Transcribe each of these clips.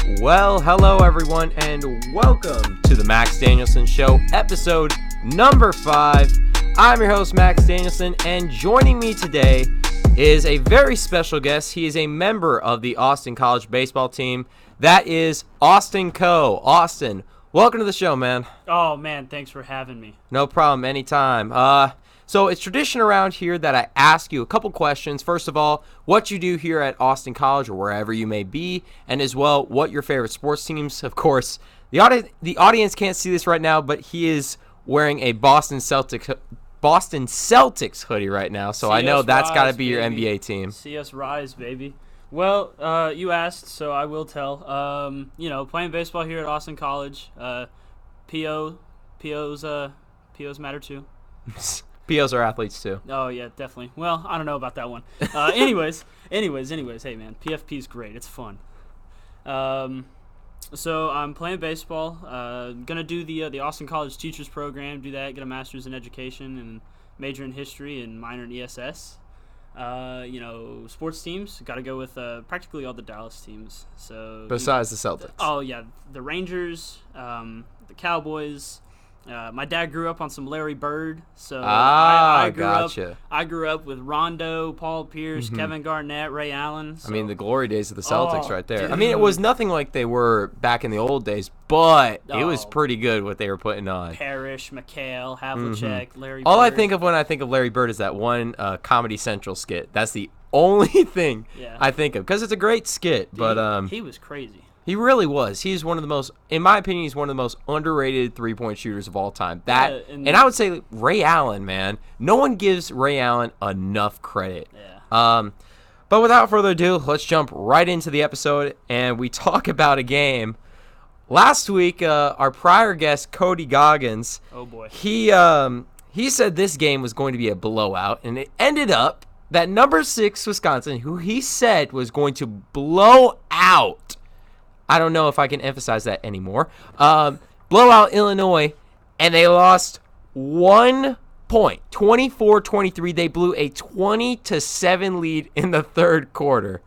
Well, hello everyone, and welcome to the Max Danielsen Show, episode number 5. I'm your host, Max Danielsen, and joining me today is a very special guest. He is a member of the Austin College baseball team. That is Austin Coe. Austin, welcome to the show, man. Oh, man, thanks for having me. No problem, anytime. So it's tradition around here that I ask you a couple questions. First of all, what you do here at Austin College or wherever you may be, and as well, what your favorite sports teams. Of course, the audience can't see this right now, but he is wearing a Boston Celtics hoodie right now, so I know that's got to be your NBA team. See us rise, baby. Well, you asked, so I will tell. Playing baseball here at Austin College, POs matter too. POs are athletes too. Oh, yeah, definitely. Well, I don't know about that one. Anyways, hey, man, PFP is great. It's fun. So I'm playing baseball. Going to do the Austin College Teachers Program, do that, get a master's in education, and major in history and minor in ESS. Sports teams, got to go with practically all the Dallas teams. So besides the Celtics. Oh, yeah, the Rangers, the Cowboys. My dad grew up on some Larry Bird, so I grew up with Rondo, Paul Pierce, Kevin Garnett, Ray Allen. So. I mean, the glory days of the Celtics right there. Dude. I mean, it was nothing like they were back in the old days, but it was pretty good what they were putting on. Parrish, McHale, Havlicek, Larry Bird. All I think of when I think of Larry Bird is that one Comedy Central skit. That's the only thing I think of, because it's a great skit. Dude, but he was crazy. He really was. He's one of the most, in my opinion, he's one of the most underrated three-point shooters of all time. And I would say Ray Allen, man. No one gives Ray Allen enough credit. Yeah. But without further ado, let's jump right into the episode, and we talk about a game. Last week, our prior guest, Cody Goggins, oh boy, he said this game was going to be a blowout, and it ended up that number 6 Wisconsin, who he said was going to blow out, I don't know if I can emphasize that anymore, blow out Illinois, and they lost 1 point, 24-23. They blew a 20-7 lead in the third quarter.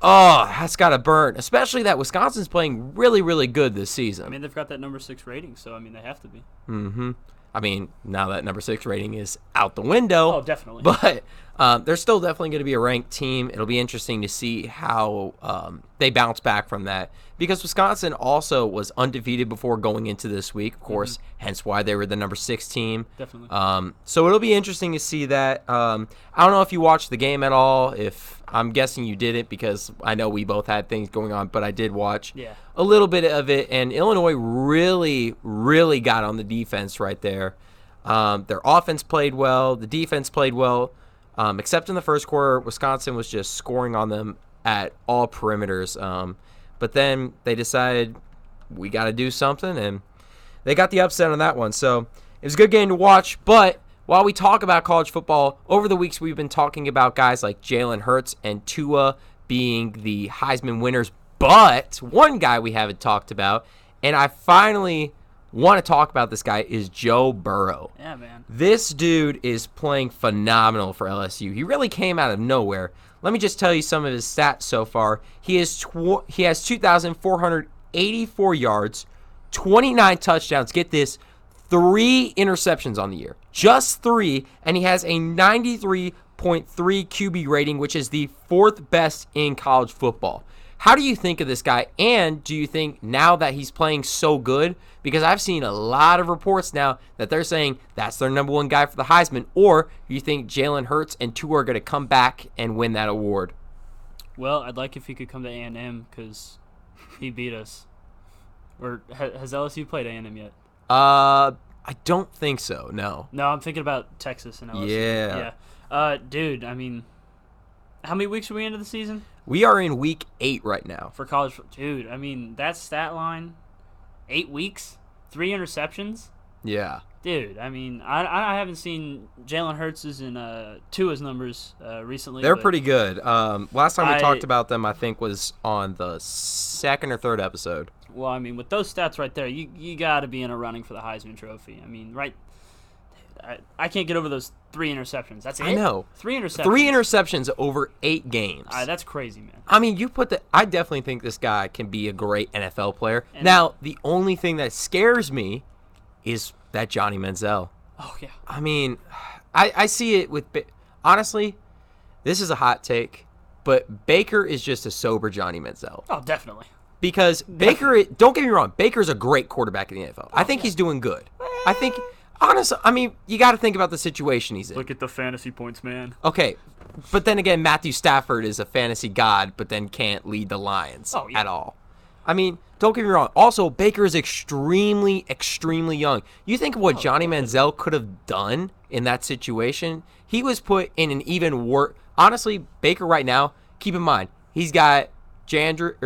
Oh, that's got to burn, especially that Wisconsin's playing really, really good this season. I mean, they've got that number 6 rating, so, I mean, they have to be. Mm-hmm. I mean, now that number 6 rating is out the window. Oh, definitely. But they're still definitely going to be a ranked team. It'll be interesting to see how they bounce back from that, because Wisconsin also was undefeated before going into this week, of course, hence why they were the number 6 team. Definitely. So it'll be interesting to see that. I don't know if you watched the game at all. I'm guessing you didn't, because I know we both had things going on, but I did watch a little bit of it, and Illinois really, really got on the defense right there. Their offense played well. The defense played well. Except in the first quarter, Wisconsin was just scoring on them at all perimeters. But then they decided we got to do something, and they got the upset on that one. So it was a good game to watch. But while we talk about college football, over the weeks we've been talking about guys like Jalen Hurts and Tua being the Heisman winners. But one guy we haven't talked about, and I finally want to talk about this guy, is Joe Burrow. Yeah, man. This dude is playing phenomenal for LSU. He really came out of nowhere. Let me just tell you some of his stats so far. He has 2,484 yards, 29 touchdowns. Get this, 3 interceptions on the year. Just 3, and he has a 93.3 QB rating, which is the 4th best in college football. How do you think of this guy, and do you think now that he's playing so good, because I've seen a lot of reports now that they're saying that's their number 1 guy for the Heisman, or do you think Jalen Hurts and Tua are going to come back and win that award? Well, I'd like if he could come to A&M, because he beat us. Or has LSU played A&M yet? I don't think so, no. No, I'm thinking about Texas and LSU. Yeah. Dude, I mean, how many weeks are we into the season? We are in week 8 right now. For college, dude, I mean, that stat line, 8 weeks, 3 interceptions. Yeah. Dude, I mean, I haven't seen Jalen Hurts's and Tua's numbers recently. They're pretty good. Last time we talked about them, I think, was on the 2nd or 3rd episode. Well, I mean, with those stats right there, you got to be in a running for the Heisman Trophy. I mean, right? I can't get over those 3 interceptions. That's it? I know. 3 interceptions. 3 interceptions over 8 games. That's crazy, man. I mean, I definitely think this guy can be a great NFL player. Now, the only thing that scares me is that Johnny Manziel. Oh, yeah. I mean, I see it with – honestly, this is a hot take, but Baker is just a sober Johnny Manziel. Oh, definitely. Because Baker – don't get me wrong. Baker's a great quarterback in the NFL. I think he's doing good. I think – honestly, I mean, you got to think about the situation he's in. Look at the fantasy points, man. Okay, but then again, Matthew Stafford is a fantasy god, but then can't lead the Lions at all. I mean, don't get me wrong. Also, Baker is extremely, extremely young. You think of what Johnny Manziel could have done in that situation? He was put in an even worse. Honestly, Baker right now, keep in mind, he's got Nick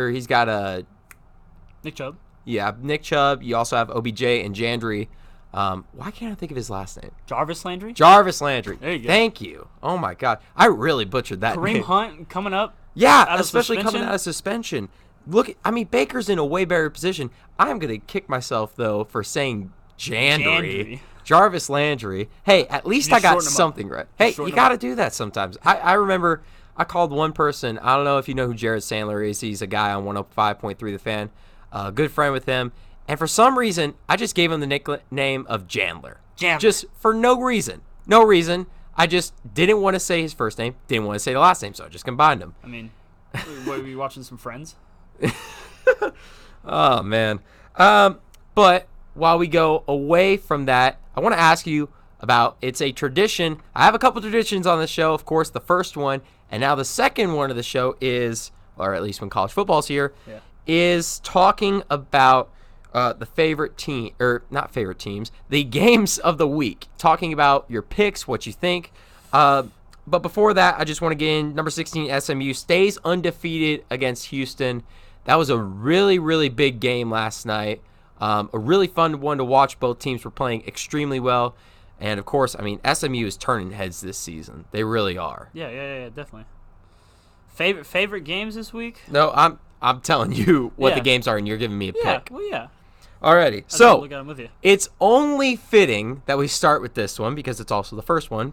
Chubb. Yeah, Nick Chubb. You also have OBJ and Jandry. Why can't I think of his last name? Jarvis Landry? Jarvis Landry. There you go. Thank you. Oh, my God. I really butchered that Kareem name. Hunt coming up? Yeah, especially coming out of suspension. Look, I mean, Baker's in a way better position. I'm going to kick myself, though, for saying Jandry. Jarvis Landry. Hey, at least I got something right. Hey, you got to do that sometimes. I remember I called one person. I don't know if you know who Jared Sandler is. He's a guy on 105.3 The Fan. Good friend with him. And for some reason, I just gave him the nickname of Jandler. Just for no reason. No reason. I just didn't want to say his first name, didn't want to say the last name, so I just combined them. I mean, were you watching some Friends? Oh, man. But while we go away from that, I want to ask you about, it's a tradition. I have a couple traditions on the show, of course, the first one, and now the second one of the show is, or at least when college football's here, is talking about the favorite team, or not favorite teams, the games of the week. Talking about your picks, what you think. But before that, I just want to get in. Number 16, SMU stays undefeated against Houston. That was a really, really big game last night. A really fun one to watch. Both teams were playing extremely well. And, of course, I mean, SMU is turning heads this season. They really are. Yeah, definitely. Favorite games this week? No, I'm telling you what the games are, and you're giving me a pick. Well, yeah. Alrighty, so look at 'em with you. It's only fitting that we start with this one because it's also the first one.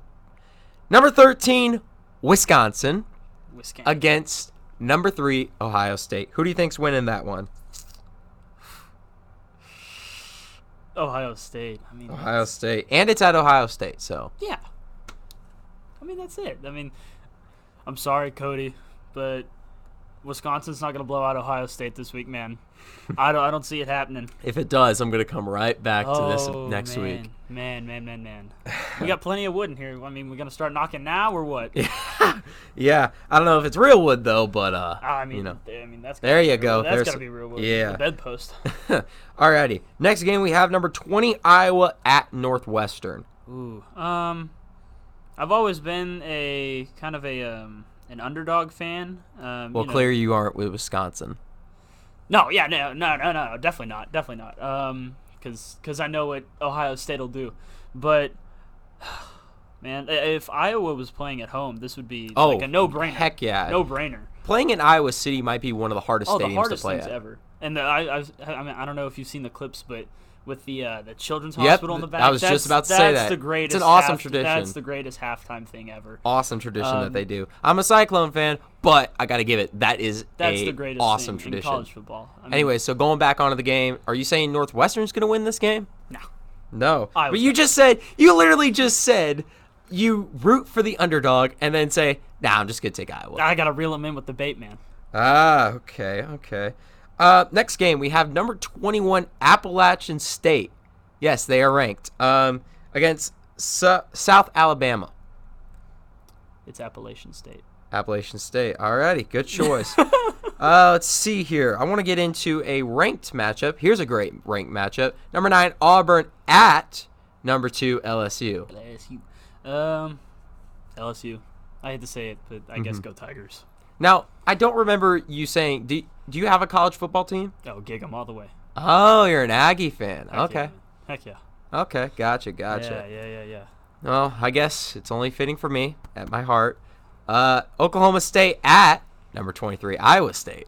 Number 13, Wisconsin. Against number 3, Ohio State. Who do you think's winning that one? Ohio State. I mean, Ohio State, and it's at Ohio State, so yeah. I mean, that's it. I mean, I'm sorry, Cody, but Wisconsin's not going to blow out Ohio State this week, man. I don't see it happening. If it does, I'm going to come right back to this next week. Man. We got plenty of wood in here. I mean, we're going to start knocking now or what? Yeah. I don't know if it's real wood, though, but, that's there you go. That's got to be real wood. Yeah. The bedpost. Alrighty. Next game, we have number 20, Iowa at Northwestern. Ooh. I've always been a kind of an underdog fan. Clear you aren't with Wisconsin. No, definitely not. Because I know what Ohio State will do. But, man, if Iowa was playing at home, this would be like a no-brainer. Heck yeah. No-brainer. Playing in Iowa City might be one of the hardest stadiums to play at. Ever. And I don't know if you've seen the clips, but with the Children's Hospital in the back. I was just about to say that. That's the greatest. It's an awesome tradition. That's the greatest halftime thing ever. Awesome tradition that they do. I'm a Cyclone fan, but I got to give it. That's the greatest awesome thing tradition. In college football. Anyway, so going back onto the game, are you saying Northwestern's going to win this game? No. But you literally just said you root for the underdog and then say, nah, I'm just going to take Iowa. I got to reel them in with the bait, man. Okay. Next game, we have number 21, Appalachian State. Yes, they are ranked. Against South Alabama. It's Appalachian State. Appalachian State. Alrighty, good choice. Let's see here. I want to get into a ranked matchup. Here's a great ranked matchup. Number 9, Auburn at number 2, LSU. LSU. I hate to say it, but I guess go Tigers. Now, I don't remember you saying, do you have a college football team? Oh, gig 'em all the way. Oh, you're an Aggie fan. Okay. Heck yeah. Okay, gotcha. Yeah. Well, I guess it's only fitting for me at my heart. Oklahoma State at number 23, Iowa State.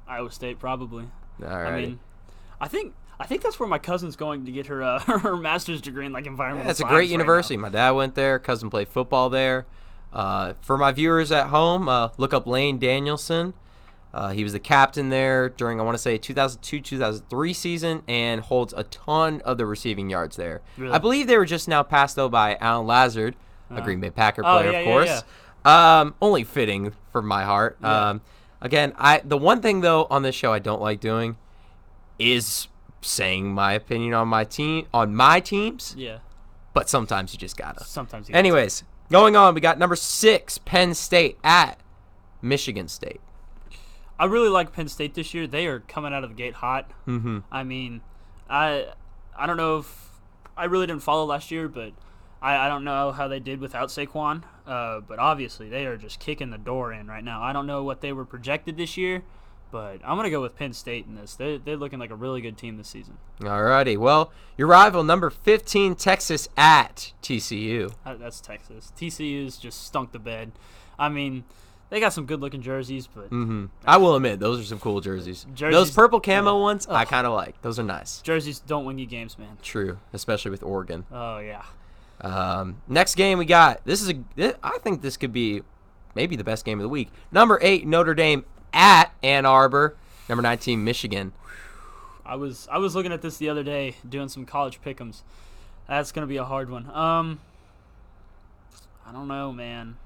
Iowa State, probably. All right. I mean, I I think that's where my cousin's going to get her her master's degree in like environmental That's science. a great right university. now. My dad went there. Cousin played football there. For my viewers at home, look up Lane Danielsen. He was the captain there during, I want to say, 2002-2003 season and holds a ton of the receiving yards there. Really? I believe they were just now passed, though, by Alan Lazard, a Green Bay Packer player, yeah, of course. yeah. Only fitting for my heart. Yeah. Again, the one thing, though, on this show I don't like doing is saying my opinion on my teams. Yeah. But sometimes you just gotta. Sometimes. Anyways, going on, we got number 6, Penn State at Michigan State. I really like Penn State this year. They are coming out of the gate hot. Mm-hmm. I mean, I don't know if I really didn't follow last year, but I don't know how they did without Saquon. But obviously, they are just kicking the door in right now. I don't know what they were projected this year, but I'm gonna go with Penn State in this. They're looking like a really good team this season. Alrighty, well, your rival, number 15, Texas at TCU. That's Texas. TCU's just stunk the bed. I mean, they got some good-looking jerseys, but I will admit, those are some cool jerseys. Those purple camo ones, I kind of like. Those are nice. Jerseys don't win you games, man. True, especially with Oregon. Oh yeah. Next game we got. I think this could be maybe the best game of the week. Number 8, Notre Dame at Ann Arbor. Number 19, Michigan. I was looking at this the other day, doing some college pick'ems. That's gonna be a hard one. I don't know, man.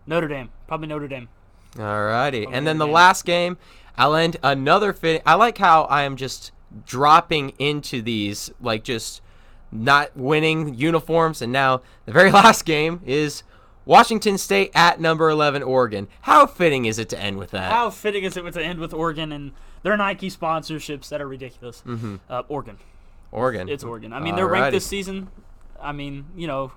Notre Dame, probably Notre Dame. Alrighty, and then the last game, I'll end another fit. I like how I am just dropping into these, like just not winning uniforms, and now the very last game is Washington State at number 11 Oregon. How fitting is it to end with that? How fitting is it to end with Oregon and their Nike sponsorships that are ridiculous? Oregon. It's Oregon. I mean, they're ranked this season. I mean,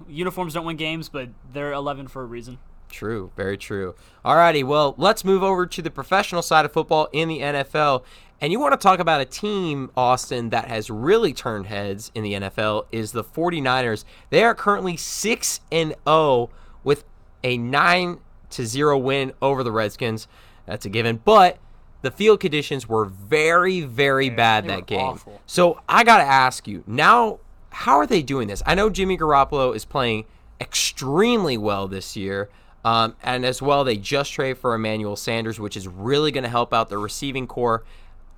uniforms don't win games, but they're 11 for a reason. True, very true. Alrighty, well, let's move over to the professional side of football in the NFL. And you want to talk about a team, Austin, that has really turned heads in the NFL is the 49ers. They are currently 6-0 with a 9-0 win over the Redskins. That's a given. But the field conditions were very, very bad that game. Awful. So I got to ask you, now, how are they doing this? I know Jimmy Garoppolo is playing extremely well this year. And as well, they just traded for Emmanuel Sanders, which is really going to help out the receiving core.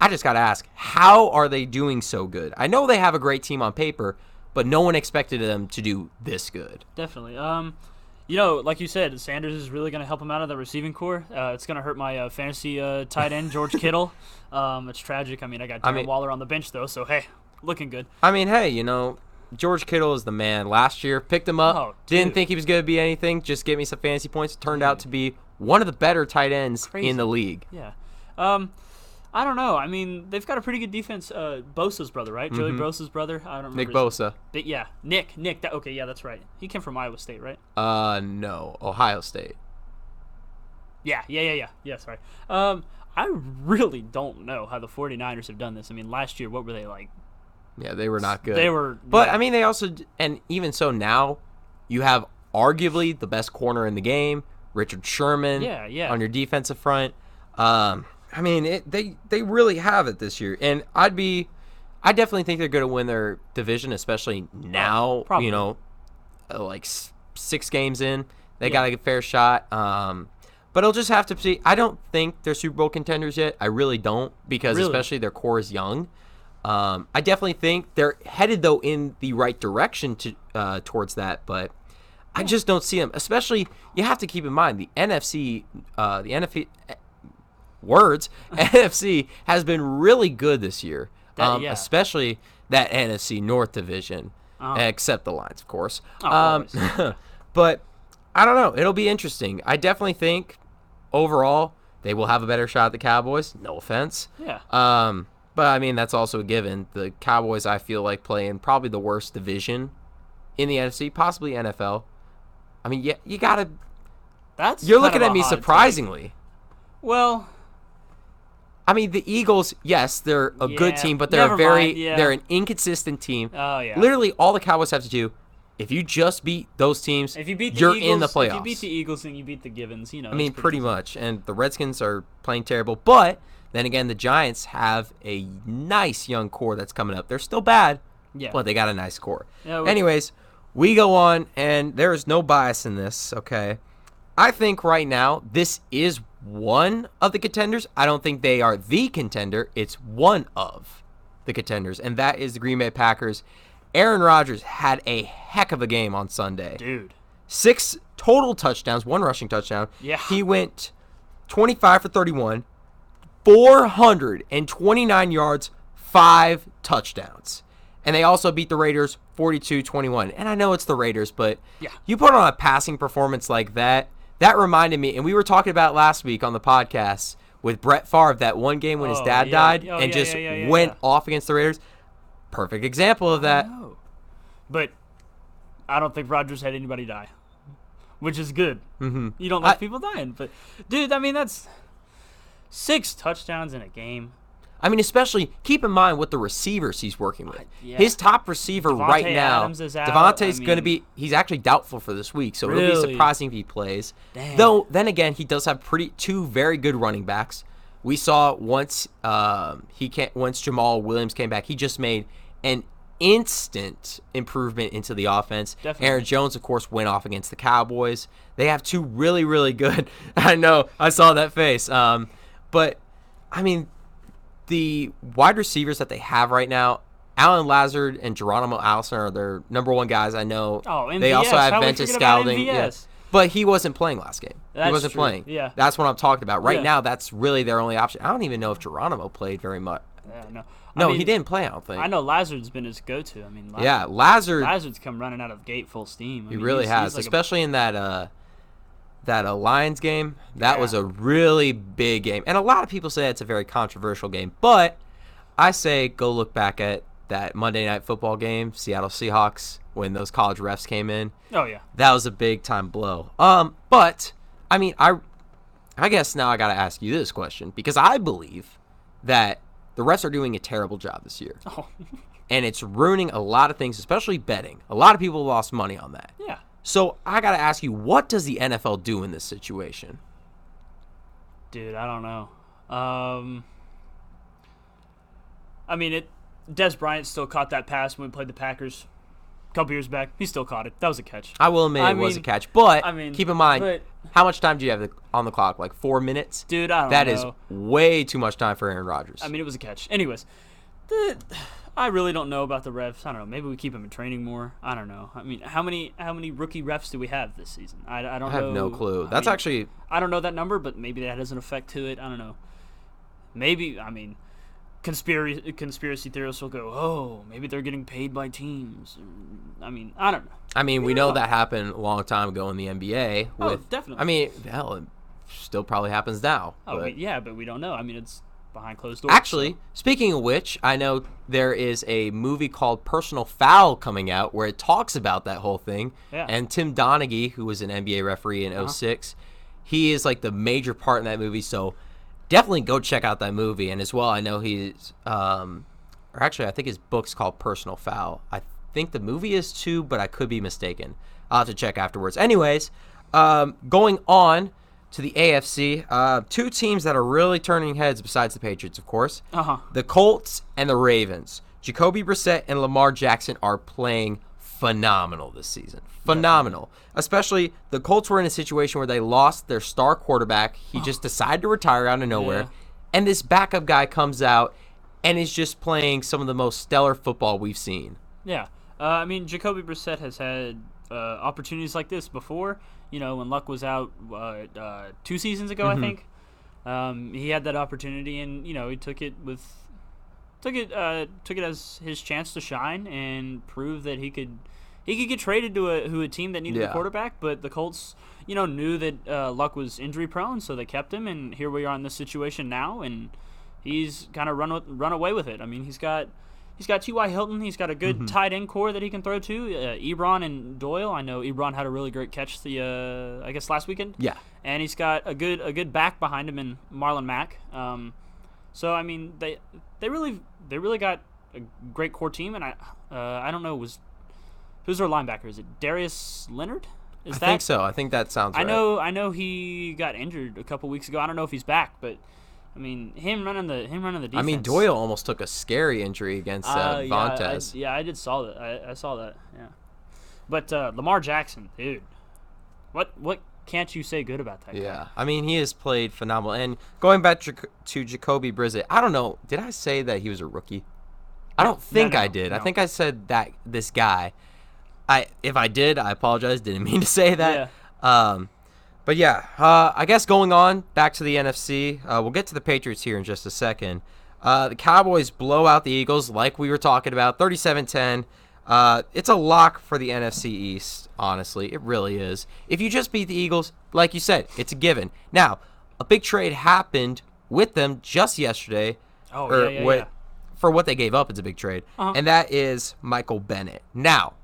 I just got to ask, how are they doing so good? I know they have a great team on paper, but no one expected them to do this good. Definitely. Like you said, Sanders is really going to help them out of the receiving core. It's going to hurt my fantasy tight end, George Kittle. It's tragic. I mean, I got Darren Waller on the bench, though, so, hey, looking good. I mean, hey, George Kittle is the man. Last year, picked him up. Didn't think he was going to be anything. Just give me some fantasy points. Turned out to be one of the better tight ends in the league. Yeah. I don't know. I mean, they've got a pretty good defense. Bosa's brother, right? Joey Bosa's brother. I don't remember. Nick Bosa. But yeah, Nick. Okay, yeah, that's right. He came from Iowa State, right? No, Ohio State. Yeah. Sorry. I really don't know how the 49ers have done this. I mean, last year, what were they like? Yeah, they were not good. They were. But, I mean, they also, and even so now, you have arguably the best corner in the game, Richard Sherman, on your defensive front. I mean, they really have it this year. And I definitely think they're going to win their division, especially now, like 6 games in. They got a fair shot. But it'll just have to see. I don't think they're Super Bowl contenders yet. I really don't, because especially their core is young. I definitely think they're headed, though, in the right direction towards that, but I just don't see them. Especially, you have to keep in mind, the NFC has been really good this year, especially that NFC North division, except the Lions, of course. But I don't know. It'll be interesting. I definitely think, overall, they will have a better shot at the Cowboys. No offense. Yeah. But, I mean, that's also a given. The Cowboys, I feel like, play in probably the worst division in the NFC, possibly NFL. I mean, you got to – you're looking at me surprisingly. Well – I mean, the Eagles, yes, they're a good team, but they're they're an inconsistent team. Oh, yeah. Literally, all the Cowboys have to do, if you just beat those teams, you're in the playoffs. If you beat the Eagles, then you beat the Givens, I mean, pretty much. And the Redskins are playing terrible. But Then again, the Giants have a nice young core that's coming up. They're still bad, but they got a nice core. Yeah, anyways, we go on, and there is no bias in this, okay? I think right now this is one of the contenders. I don't think they are the contender. It's one of the contenders, and that is the Green Bay Packers. Aaron Rodgers had a heck of a game on Sunday. Dude. 6 total touchdowns, 1 rushing touchdown. Yeah. He went 25 for 31, 429 yards, 5 touchdowns. And they also beat the Raiders 42-21. And I know it's the Raiders, but you put on a passing performance like that, that reminded me, and we were talking about last week on the podcast with Brett Favre, that one game when his dad died and just went off against the Raiders. Perfect example of that. But I don't think Rodgers had anybody die, which is good. Mm-hmm. You don't like people dying. But, dude, I mean, that's 6 touchdowns in a game. I mean, especially keep in mind what the receivers he's working with. His top receiver right now, Devontae's going to be – he's actually doubtful for this week, so it'll be surprising if he plays. Damn. Though, then again, he does have 2 very good running backs. We saw once Jamal Williams came back, he just made an instant improvement into the offense. Definitely. Aaron Jones, of course, went off against the Cowboys. They have 2 really, really good – I know, I saw that face. But, I mean – the wide receivers that they have right now, Alan Lazard and Geronimo Allison are their number 1 guys. I know. They also have Ventus Scouting. Yeah. But he wasn't playing last game. He wasn't playing. Yeah. That's what I'm talking about. Right now, that's really their only option. I don't even know if Geronimo played very much. No. I mean, he didn't play, I don't think. I know Lazard's been his go-to. I mean, Lazard's come running out of the gate full steam. He really has, especially in that Lions game. That was a really big game. And a lot of people say it's a very controversial game. But I say go look back at that Monday Night Football game, Seattle Seahawks, when those college refs came in. Oh, yeah. That was a big-time blow. But, I mean, I guess now I got to ask you this question, because I believe that the refs are doing a terrible job this year. Oh. And it's ruining a lot of things, especially betting. A lot of people lost money on that. Yeah. So I got to ask you, what does the NFL do in this situation? Dude, I don't know. I mean, Des Bryant still caught that pass when we played the Packers a couple years back. He still caught it. That was a catch. I will admit it was a catch. But keep in mind, how much time do you have on the clock? Like 4 minutes? Dude, I don't know. That is way too much time for Aaron Rodgers. I mean, it was a catch. Anyways, I really don't know about the refs. I don't know. Maybe we keep them in training more. I don't know. I mean, how many rookie refs do we have this season? I don't know. I have no clue. I don't know that number, but maybe that has an effect to it. I don't know. Maybe, I mean, conspiracy theorists will go, oh, maybe they're getting paid by teams. I mean, I don't know. I mean, we know that happened a long time ago in the NBA. Definitely. I mean, hell, it still probably happens now. Oh, but we don't know. I mean, it's behind closed doors. Actually, speaking of which, I know there is a movie called Personal Foul coming out where it talks about that whole thing. Yeah. And Tim Donaghy, who was an NBA referee in 06, he is like the major part in that movie. So definitely go check out that movie. And as well, I know he's, or actually, I think his book's called Personal Foul. I think the movie is too, but I could be mistaken. I'll have to check afterwards. Anyways, going on to the AFC, 2 teams that are really turning heads besides the Patriots, of course. The Colts and the Ravens. Jacoby Brissett and Lamar Jackson are playing phenomenal this season. Phenomenal. Definitely. Especially the Colts were in a situation where they lost their star quarterback. He just decided to retire out of nowhere. Yeah. And this backup guy comes out and is just playing some of the most stellar football we've seen. Yeah. I mean, Jacoby Brissett has had opportunities like this before. You know, when Luck was out 2 seasons ago, I think. He had that opportunity, and you know, he took it as his chance to shine and prove that he could get traded to a team that needed a quarterback. But the Colts, you know, knew that Luck was injury prone, so they kept him, and here we are in this situation now, and he's kind of run away with it. I mean, he's got T.Y. Hilton. He's got a good tight end core that he can throw to. Ebron and Doyle. I know Ebron had a really great catch I guess last weekend. Yeah. And he's got a good back behind him in Marlon Mack. So I mean they really got a great core team, and I don't know who's their linebacker? Is it Darius Leonard? I think so. I think that sounds right. I know he got injured a couple weeks ago. I don't know if he's back, but I mean, him running the defense. I mean, Doyle almost took a scary injury against Vontaze. I did saw that. I saw that. Yeah. But Lamar Jackson, dude, what can't you say good about that guy? Yeah, I mean, he has played phenomenal. And going back to Jacoby Brissett, I don't know. Did I say that he was a rookie? I don't think I did. No. I think I said that this guy. If I did, I apologize. Didn't mean to say that. Yeah. But yeah, I guess going on back to the NFC, we'll get to the Patriots here in just a second. The Cowboys blow out the Eagles like we were talking about, 37-10. It's a lock for the NFC East, honestly. It really is. If you just beat the Eagles, like you said, it's a given. Now, a big trade happened with them just yesterday. For what they gave up, it's a big trade. And that is Michael Bennett. Now,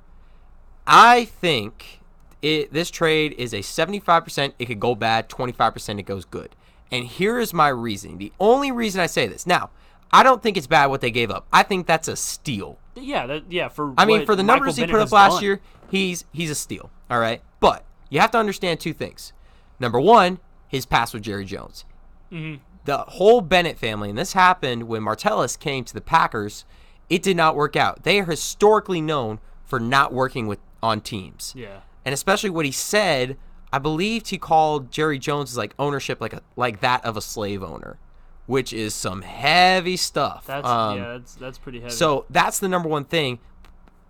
I think this trade is a 75%. It could go bad, 25% it goes good. And here is my reasoning. The only reason I say this. Now, I don't think it's bad what they gave up. I think that's a steal. Yeah, for the numbers he put up last year, he's a steal. All right, but you have to understand two things. Number one, his pass with Jerry Jones. Mm-hmm. The whole Bennett family, and this happened when Martellus came to the Packers. It did not work out. They are historically known for not working on teams. Yeah, and especially what he said. I believed he called Jerry Jones ownership like that of a slave owner, which is some heavy stuff. That's pretty heavy. So that's the number one thing.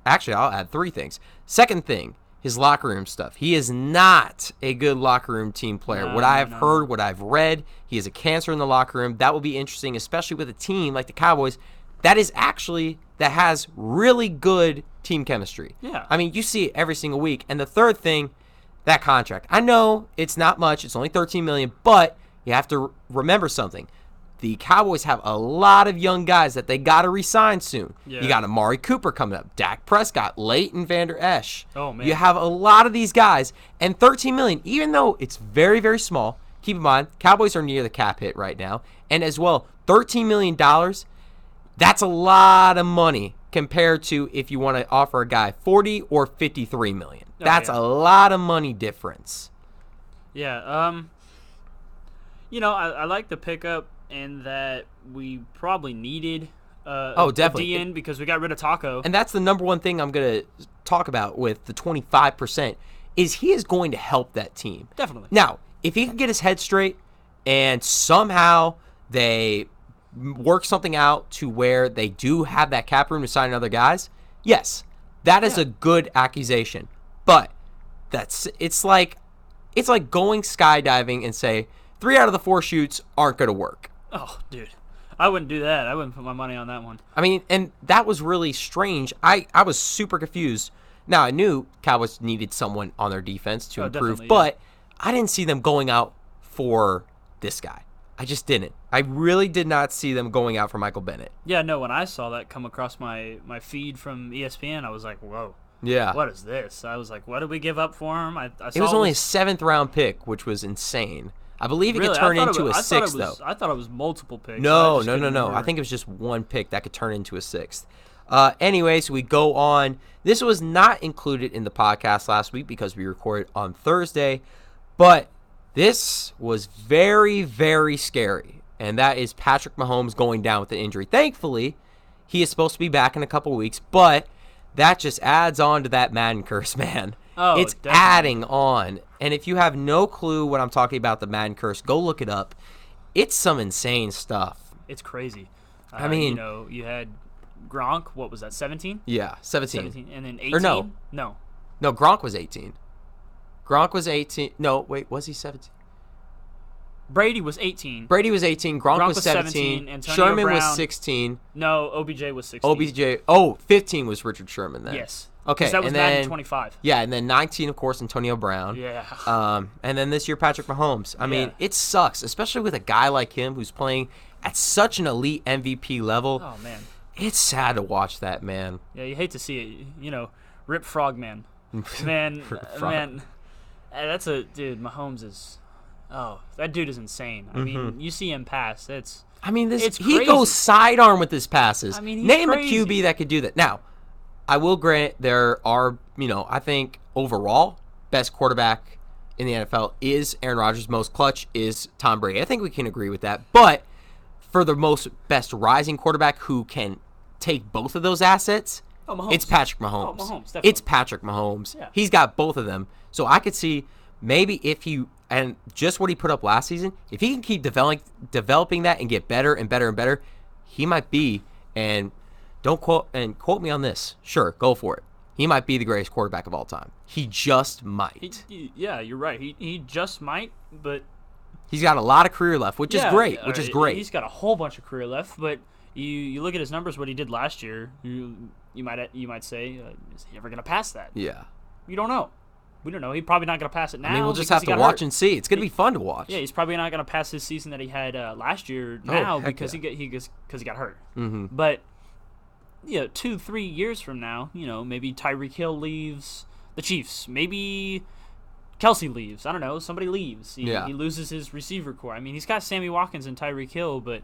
Actually, I'll add three things. Second thing, his locker room stuff. He is not a good locker room team player. What I have heard, what I've read, he is a cancer in the locker room. That will be interesting, especially with a team like the Cowboys that has really good team chemistry. Yeah. I mean, you see it every single week. And the third thing, that contract. I know it's not much. It's only $13 million, but you have to remember something. The Cowboys have a lot of young guys that they got to re-sign soon. Yeah. You got Amari Cooper coming up, Dak Prescott, Leighton Vander Esch. Oh, man. You have a lot of these guys, and $13 million, even though it's very, very small, keep in mind, Cowboys are near the cap hit right now, and as well, $13 million, that's a lot of money compared to if you want to offer a guy $40 or $53 million. That's a lot of money difference. Yeah, I like the pickup in that we probably needed definitely. a DN because we got rid of Taco. And that's the number one thing I'm going to talk about with the 25% is he is going to help that team. Definitely. Now, if he can get his head straight and somehow they work something out to where they do have that cap room to sign other guys, yes, that is a good accusation. But it's like going skydiving and say 3 out of the 4 shoots aren't going to work. Oh, dude. I wouldn't do that. I wouldn't put my money on that one. I mean, and that was really strange. I was super confused. Now, I knew Cowboys needed someone on their defense to improve, but I didn't see them going out for this guy. I just didn't. I really did not see them going out for Michael Bennett. Yeah, no, when I saw that come across my feed from ESPN, I was like, whoa. Yeah. What is this? I was like, what did we give up for him? I saw it was only a 7th-round pick, which was insane. I believe it could turn into a 6th, though. I thought it was multiple picks. No. I think it was just one pick that could turn into a 6th. Anyways, we go on. This was not included in the podcast last week because we recorded on Thursday, but this was very, very scary, and that is Patrick Mahomes going down with the injury. Thankfully, he is supposed to be back in a couple weeks, but that just adds on to that Madden curse, man. Oh, it's definitely. adding on. And if you have no clue what I'm talking about, the Madden curse, go look it up. It's some insane stuff. It's crazy. I mean, you had Gronk. What was that? 17? Yeah, 17. And then 18. Or no, Gronk was 18. Gronk was 18. No, wait, was he 17? Brady was 18. Brady was 18. Gronk was 17. Sherman Brown, was 16. No, OBJ was 16. 15 was Richard Sherman then. Yes. Okay, that was and then 25. Yeah, and then 19, of course, Antonio Brown. Yeah. And then this year, Patrick Mahomes. I mean, it sucks, especially with a guy like him who's playing at such an elite MVP level. Oh man, it's sad to watch that, man. Yeah, you hate to see it. Rip Frogman. Man, man, that's dude. Mahomes is. Oh, that dude is insane. I mean, you see him pass. It's he goes sidearm with his passes. I mean, he's name crazy. a QB that could do that. Now, I will grant there are, I think overall best quarterback in the NFL is Aaron Rodgers. Most clutch is Tom Brady. I think we can agree with that. But for the best rising quarterback who can take both of those assets, it's Patrick Mahomes. Mahomes, definitely. It's Patrick Mahomes. Yeah. He's got both of them. So I could see maybe if he, and just what he put up last season, if he can keep developing that and get better and better and better, he might be, and quote me on this. Sure, go for it. He might be the greatest quarterback of all time. He just might. Yeah, you're right. He just might, but he's got a lot of career left, which is great. He's got a whole bunch of career left, but you look at his numbers, what he did last year. You might say, is he ever going to pass that? Yeah. We don't know. We don't know. He's probably not going to pass it now. I mean, we'll just have to watch and see. It's going to be fun to watch. Yeah, he's probably not going to pass his season that he had last year because he got hurt. Mm-hmm. But 2-3 years from now, maybe Tyreek Hill leaves the Chiefs. Maybe Kelsey leaves. I don't know. Somebody leaves. He loses his receiver core. I mean, he's got Sammy Watkins and Tyreek Hill, but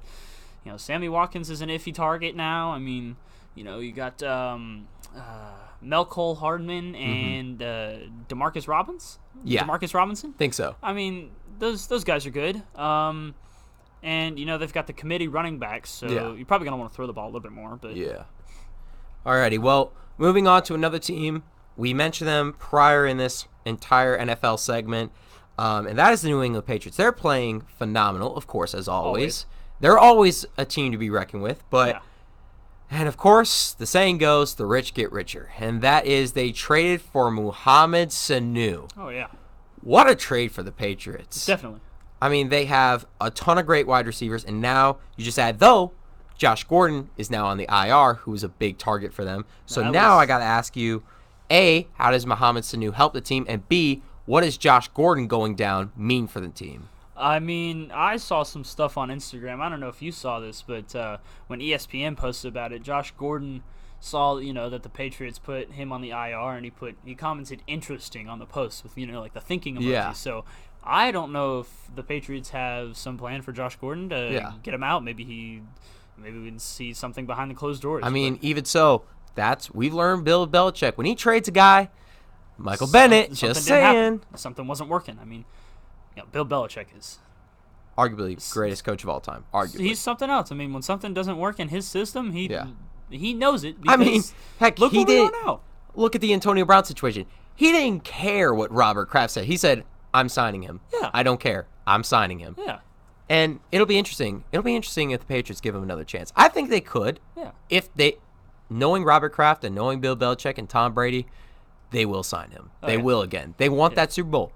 Sammy Watkins is an iffy target now. I mean, you got Melcole Hardman and DeMarcus Robinson. Yeah. DeMarcus Robinson? Think so. I mean, those guys are good. And they've got the committee running backs, so you're probably going to want to throw the ball a little bit more. But yeah. Alrighty, well, moving on to another team. We mentioned them prior in this entire NFL segment, and that is the New England Patriots. They're playing phenomenal, of course, as always. They're always a team to be reckoned with, but and of course, the saying goes, the rich get richer, and that is they traded for Mohamed Sanu. Oh, yeah. What a trade for the Patriots. Definitely. I mean, they have a ton of great wide receivers, and now you just add, though, Josh Gordon is now on the IR, who's a big target for them. So now I got to ask you, A, how does Mohamed Sanu help the team? And B, what does Josh Gordon going down mean for the team? I mean, I saw some stuff on Instagram. I don't know if you saw this, but when ESPN posted about it, Josh Gordon saw, that the Patriots put him on the IR, and he commented interesting on the post with, like the thinking emoji. Yeah. So I don't know if the Patriots have some plan for Josh Gordon to get him out. Maybe we can see something behind the closed doors. I mean, even so, we've learned Bill Belichick. When he trades a guy, Michael Bennett, just saying. Something wasn't working. I mean, Bill Belichick is arguably greatest coach of all time. Arguably. He's something else. I mean, when something doesn't work in his system, he knows it. I mean, heck, look he did. Now. Look at the Antonio Brown situation. He didn't care what Robert Kraft said. He said, I'm signing him. Yeah. I don't care. I'm signing him. Yeah. And it'll be interesting. It'll be interesting if the Patriots give him another chance. I think they could. Yeah. If knowing Robert Kraft and knowing Bill Belichick and Tom Brady, they will sign him. They will again. They want that Super Bowl.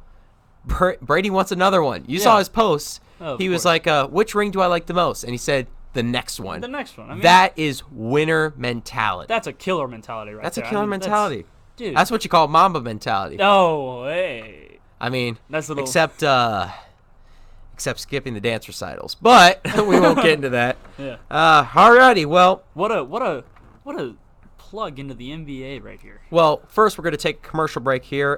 Brady wants another one. You saw his posts. He was like, which ring do I like the most? And he said, the next one. The next one. I mean, that is winner mentality. That's a killer mentality right there. That's a killer mentality. Dude. That's what you call Mamba mentality. No way. I mean, that's except skipping the dance recitals. But we won't get into that. Yeah. Alrighty, well. What a plug into the NBA right here. Well, first we're going to take a commercial break here.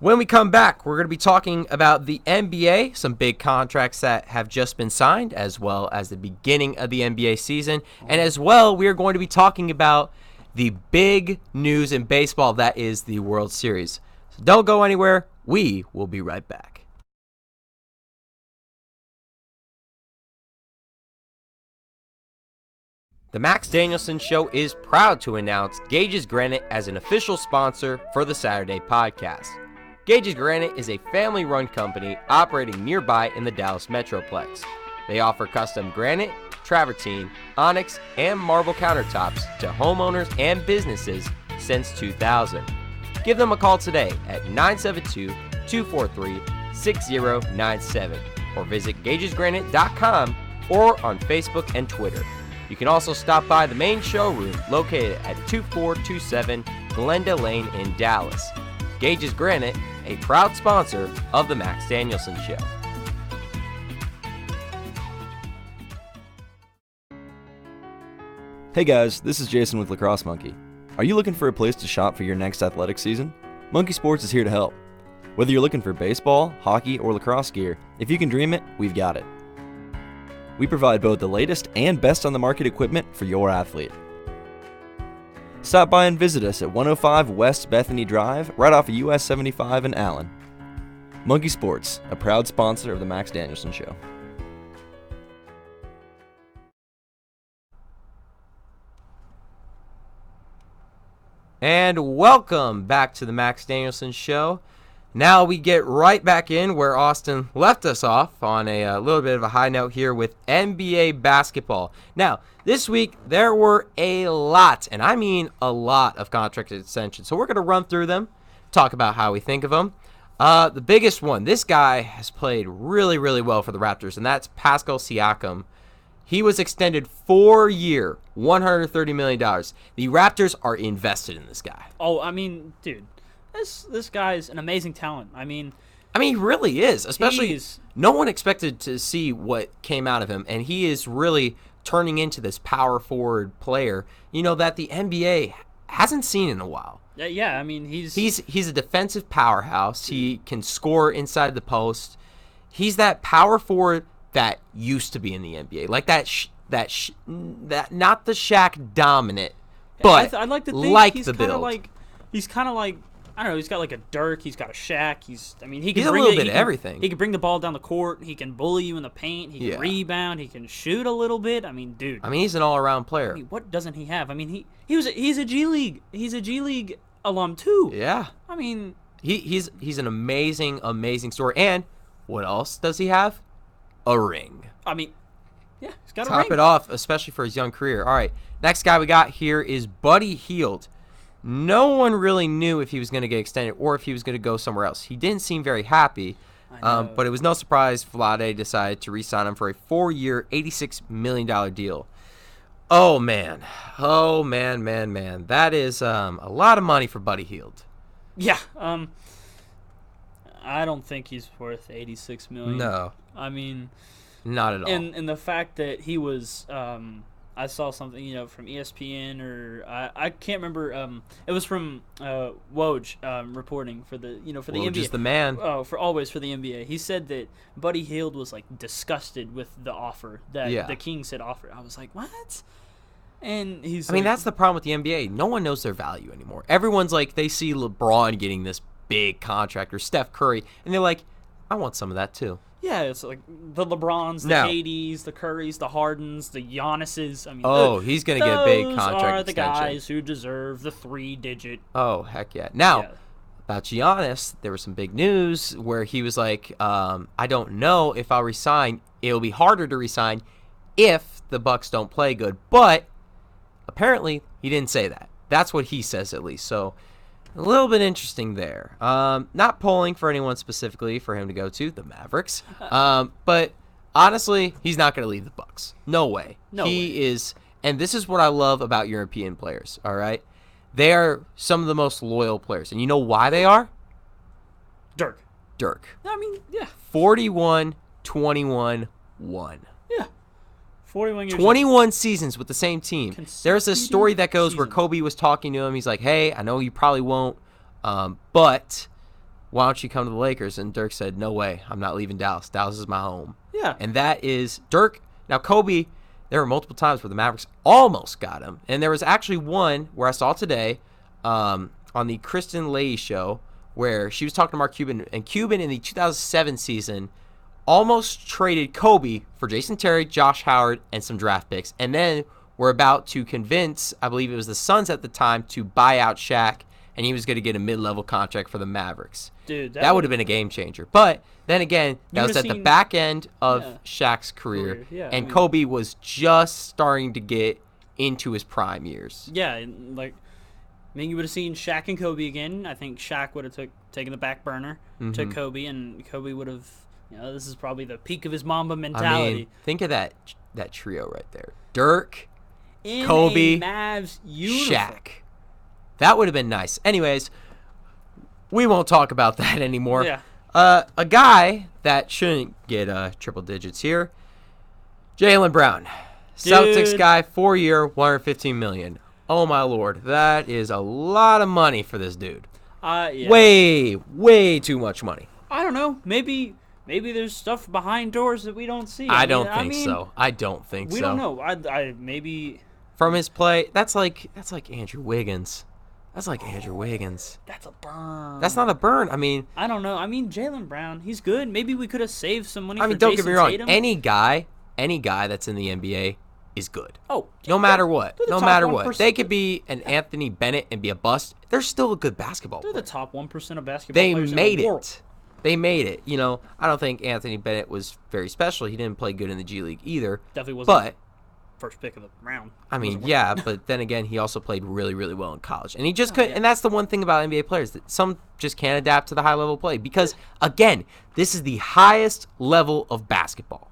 When we come back, we're going to be talking about the NBA, some big contracts that have just been signed, as well as the beginning of the NBA season. And as well, we are going to be talking about the big news in baseball, that is the World Series. So don't go anywhere. We will be right back. The Max Danielsen Show is proud to announce Gage's Granite as an official sponsor for the Saturday podcast. Gage's Granite is a family-run company operating nearby in the Dallas Metroplex. They offer custom granite, travertine, onyx, and marble countertops to homeowners and businesses since 2000. Give them a call today at 972-243-6097 or visit gagesgranite.com or on Facebook and Twitter. You can also stop by the main showroom located at 2427 Glenda Lane in Dallas. Gage's Granite, a proud sponsor of the Max Danielsen Show. Hey guys, this is Jason with Lacrosse Monkey. Are you looking for a place to shop for your next athletic season? Monkey Sports is here to help. Whether you're looking for baseball, hockey, or lacrosse gear, if you can dream it, we've got it. We provide both the latest and best on the market equipment for your athlete. Stop by and visit us at 105 West Bethany Drive, right off of US 75 in Allen. Monkey Sports, a proud sponsor of the Max Danielsen Show. And welcome back to the Max Danielsen Show. Now we get right back in where Austin left us off on a little bit of a high note here with NBA basketball. Now, this week there were a lot, and I mean a lot of contract extensions. So we're going to run through them, talk about how we think of them. The biggest one, this guy has played really, really well for the Raptors, and that's Pascal Siakam. He was extended 4-year, $130 million. The Raptors are invested in this guy. Oh, I mean, dude, this guy's an amazing talent. I mean, he really is. Especially, no one expected to see what came out of him, and he is really turning into this power forward player, that the NBA hasn't seen in a while. Yeah, I mean, he's a defensive powerhouse. He can score inside the post. He's that power forward that used to be in the NBA, like that not the Shaq dominant, but I'd like to think he's the build. He's kind of like I don't know. He's got like a Dirk. He's got a Shaq. He's a little bit of everything. He can bring the ball down the court. He can bully you in the paint. He can rebound. He can shoot a little bit. I mean, dude. He's an all-around player. What doesn't he have? He's a G League. He's a G League alum too. Yeah. He's an amazing story. And what else does he have? A ring. Yeah, he's got a ring. Top it off, especially for his young career. All right, next guy we got here is Buddy Hield. No one really knew if he was going to get extended or if he was going to go somewhere else. He didn't seem very happy, but it was no surprise Vlade decided to re-sign him for a 4-year, $86 million deal. Oh, man. That is a lot of money for Buddy Hield. Yeah, I don't think he's worth $86 million. No. Not at all. And the fact that he was, I saw something, from ESPN or I can't remember. It was from Woj reporting for the for the Woj NBA. is the man. Oh, for the NBA. He said that Buddy Hield was like disgusted with the offer that the Kings had offered. I was like, what? And he's. That's the problem with the NBA. No one knows their value anymore. Everyone's like, they see LeBron getting this big contract or Steph Curry, and they're like, I want some of that too. Yeah, it's like the LeBrons, the KDs, the Currys, the Hardens, the Giannis's. He's going to get a big contract are the extension. guys who deserve the 3-digit. Oh, heck yeah. Now, about Giannis, there was some big news where he was like, I don't know if I'll resign. It'll be harder to resign if the Bucks don't play good. But apparently, he didn't say that. That's what he says, at least. So, a little bit interesting there. Not polling for anyone specifically for him to go to, the Mavericks. But honestly, he's not going to leave the Bucks. No way. He is, and this is what I love about European players, all right? They are some of the most loyal players. And you know why they are? Dirk. 41, 21, 1. Yeah. 41 years 21 seasons with the same team. There's a story that goes where Kobe was talking to him. He's like, hey, I know you probably won't, but why don't you come to the Lakers? And Dirk said, no way. I'm not leaving Dallas. Dallas is my home. Yeah. And that is Dirk. Now, Kobe, there were multiple times where the Mavericks almost got him. And there was actually one where I saw today on the Kristen Leahy show where she was talking to Mark Cuban. And Cuban in the 2007 season almost traded Kobe for Jason Terry, Josh Howard, and some draft picks. And then we're about to convince, I believe it was the Suns at the time, to buy out Shaq, and he was going to get a mid-level contract for the Mavericks. Dude, that would have been a game changer. But then again, that was at the back end of Shaq's career, and Kobe was just starting to get into his prime years. Yeah, you would have seen Shaq and Kobe again. I think Shaq would have taken the back burner, took Kobe, and Kobe would have... this is probably the peak of his Mamba mentality. Think of that trio right there. Dirk, in Kobe, a Mavs uniform. Shaq. That would have been nice. Anyways, we won't talk about that anymore. Yeah. A guy that shouldn't get triple digits here, Jaylen Brown. Dude. Celtics guy, 4-year, $115 million. Oh, my Lord. That is a lot of money for this dude. Yeah. Way too much money. I don't know. Maybe there's stuff behind doors that we don't see. I don't think so. I don't think so. We don't know. I maybe from his play, that's like Andrew Wiggins. That's like Andrew Wiggins. That's a burn. That's not a burn. I don't know. Jaylen Brown, he's good. Maybe we could have saved some money. Don't get me wrong. Any guy that's in the NBA is good. Oh, no matter what. They're the No top matter what. 1%. They could be an Anthony Bennett and be a bust. They're still a good basketball They're player. the top 1% of basketball They players made in the world. it. They made it. You know, I don't think Anthony Bennett was very special. He didn't play good in the G League either. Definitely wasn't But first pick of the round. I mean, yeah, but then again, he also played really, really well in college. And he just couldn't. Yeah. And that's the one thing about NBA players, that some just can't adapt to the high level play. Because, again, this is the highest level of basketball.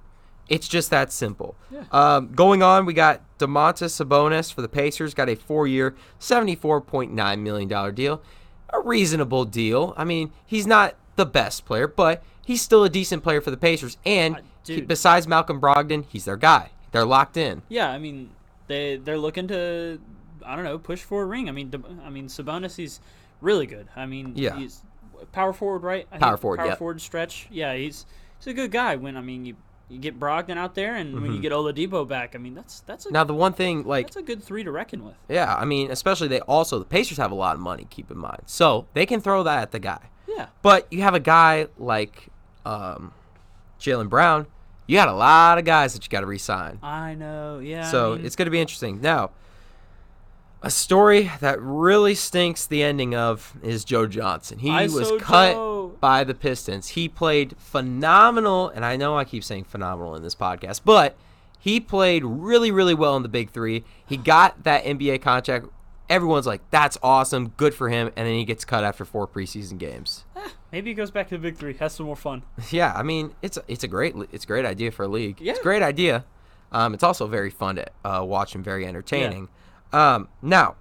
It's just that simple. Yeah. Going on, we got Domantas Sabonis for the Pacers. Got a 4-year, $74.9 million deal. A reasonable deal. I mean, he's not the best player, but he's still a decent player for the Pacers. And besides Malcolm Brogdon, he's their guy. They're locked in. Yeah, I mean, they're looking to, I don't know, push for a ring. I mean, Sabonis, he's really good. I mean, he's power forward, right? Power forward stretch. Yeah, he's a good guy. When you get Brogdon out there, and when you get Oladipo back, I mean, that's now the one thing, like, that's a good 3 to recken with. Yeah, I mean, especially the Pacers have a lot of money. Keep in mind, so they can throw that at the guy. Yeah, but you have a guy like Jaylen Brown. You got a lot of guys that you got to re-sign. I know, yeah. So it's going to be interesting. Now, a story that really stinks the ending of is Joe Johnson. He was cut by the Pistons. He played phenomenal, and I know I keep saying phenomenal in this podcast, but he played really, really well in the Big Three. He got that NBA contract. Everyone's like, that's awesome, good for him, and then he gets cut after 4 preseason games. Maybe he goes back to the Big Three, has some more fun. Yeah, I mean, it's a great idea for a league. Yeah. It's a great idea. It's also very fun to watch and very entertaining. Yeah. Now,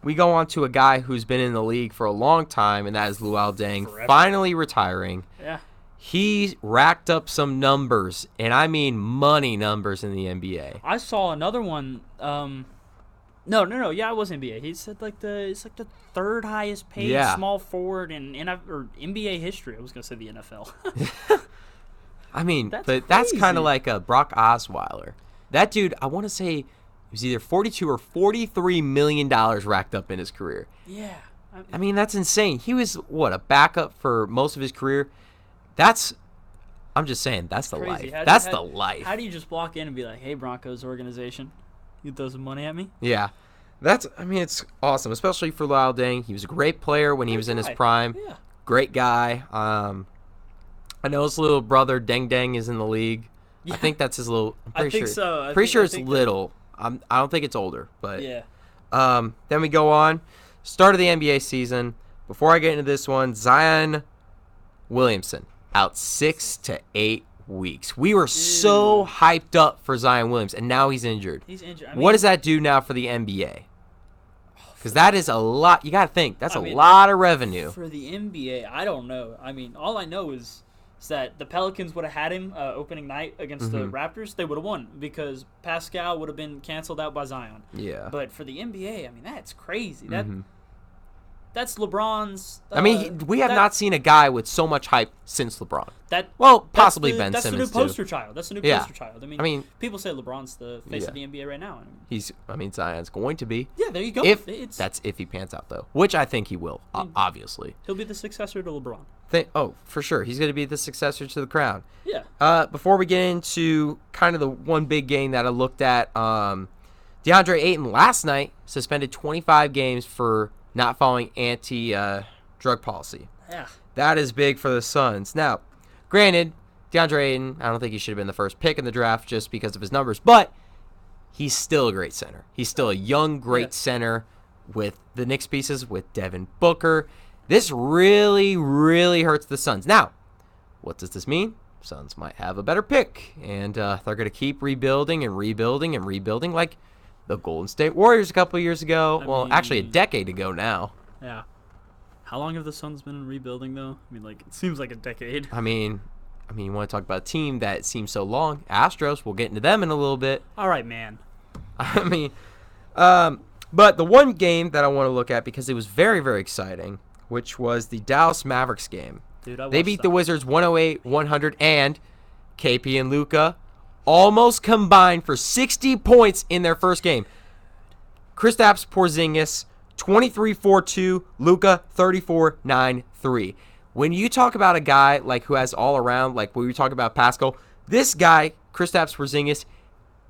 we go on to a guy who's been in the league for a long time, and that is Luol Deng, finally retiring. Yeah. He racked up some numbers, and I mean money numbers in the NBA. I saw another one. No. Yeah, it was NBA. He said it's like the 3rd highest paid small forward in NBA history. I was gonna say the NFL. I mean, that's that's kind of like a Brock Osweiler. That dude, I want to say, it was either $42 or $43 million racked up in his career. Yeah. I mean, that's insane. He was a backup for most of his career. I'm just saying, that's the life. That's the life. How do you just walk in and be like, "Hey, Broncos organization, you throw some money at me?" Yeah. It's awesome, especially for Luol Deng. He was a great player when he was in his prime. Yeah. Great guy. I know his little brother, Deng Deng, is in the league. Yeah. I think that's his little. I'm pretty sure. Think so. Pretty sure it's little. I don't think it's older, but. Yeah. Then we go on. Start of the NBA season. Before I get into this one, Zion Williamson out 6 to 8 weeks. We were so hyped up for Zion Williams, and now he's injured. He's injured. What does that do now for the NBA? Because that is a lot. You got to think. That's a lot of revenue. For the NBA, I don't know. I mean, all I know is that the Pelicans would have had him opening night against the Raptors. They would have won because Pascal would have been canceled out by Zion. Yeah. But for the NBA, I mean, that's crazy. That's LeBron's. We have not seen a guy with so much hype since LeBron. Possibly Ben Simmons. That's the new poster child. That's the new poster child. I mean, people say LeBron's the face of the NBA right now. Zion's going to be. Yeah, there you go. If he pans out, though, which I think he will, obviously. He'll be the successor to LeBron. For sure. He's going to be the successor to the crown. Yeah. Before we get into kind of the one big game that I looked at, DeAndre Ayton last night suspended 25 games for not following anti-drug policy. Yeah. That is big for the Suns. Now, granted, DeAndre Ayton, I don't think he should have been the first pick in the draft just because of his numbers, but he's still a great center. He's still a young, great center with the Knicks pieces, with Devin Booker. This really, really hurts the Suns. Now, what does this mean? Suns might have a better pick, and they're going to keep rebuilding and rebuilding and rebuilding like the Golden State Warriors a couple of years ago. Actually a decade ago now. Yeah. How long have the Suns been rebuilding, though? I mean, it seems like a decade. I mean, you want to talk about a team that seems so long? Astros. We'll get into them in a little bit. All right, man. But the one game that I want to look at, because it was very, very exciting, which was the Dallas Mavericks game. Dude, they beat the Wizards 108-100, and KP and Luka almost combined for 60 points in their first game. Kristaps Porzingis, 23-4-2, Luka, 34-9-3. When you talk about a guy who has all around, like when we talk about Pascal, this guy, Kristaps Porzingis,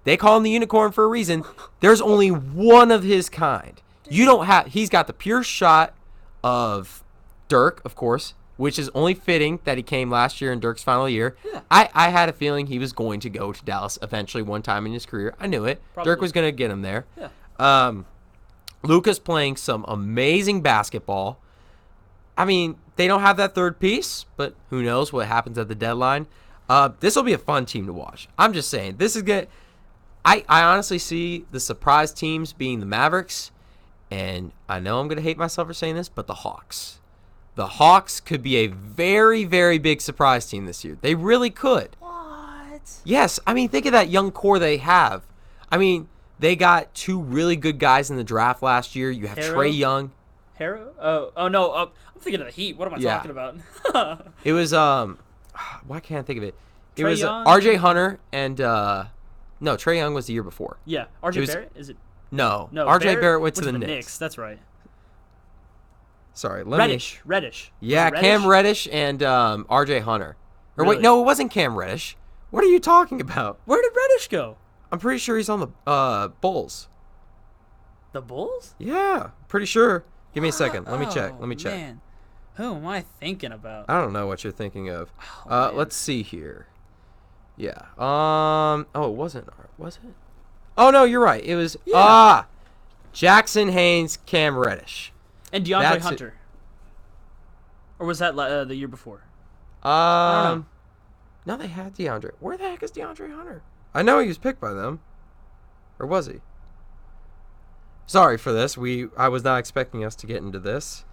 They call him the unicorn for a reason. There's only one of his kind. He's got the pure shot of Dirk, of course, which is only fitting that he came last year in Dirk's final year. Yeah. I had a feeling he was going to go to Dallas eventually one time in his career. I knew it. Probably. Dirk was going to get him there. Yeah. Luka's playing some amazing basketball. I mean, they don't have that third piece, but who knows what happens at the deadline. This will be a fun team to watch. I'm just saying, this is good. I honestly see the surprise teams being the Mavericks, and I know I'm going to hate myself for saying this, but the Hawks. The Hawks could be a very, very big surprise team this year. They really could. What? Yes. I mean, think of that young core they have. I mean, they got 2 really good guys in the draft last year. You have Trae Young. Harrow? Oh no. I'm thinking of the Heat. What am I talking about? It was, why can't I think of it? It Trae was Young? RJ Hunter and, no, Trae Young was the year before. Yeah. RJ Barrett? Is it? No. No. RJ Barrett went to the Knicks. That's right. Sorry. Reddish. Yeah, Reddish? Cam Reddish and RJ Hunter. Or Really? wait, no, it wasn't Cam Reddish. What are you talking about? Where did Reddish go? I'm pretty sure he's on the Bulls. The Bulls? Yeah, pretty sure. Give me a second. Let me check. Man. Who am I thinking about? I don't know what you're thinking of. Man. Let's see here. Yeah. Oh, it wasn't. Was it? Oh no, you're right. It was Jackson Haynes, Cam Reddish, and DeAndre Hunter. Or was that the year before? I don't know. No, they had DeAndre. Where the heck is DeAndre Hunter? I know he was picked by them. Or was he? Sorry for this. I was not expecting us to get into this.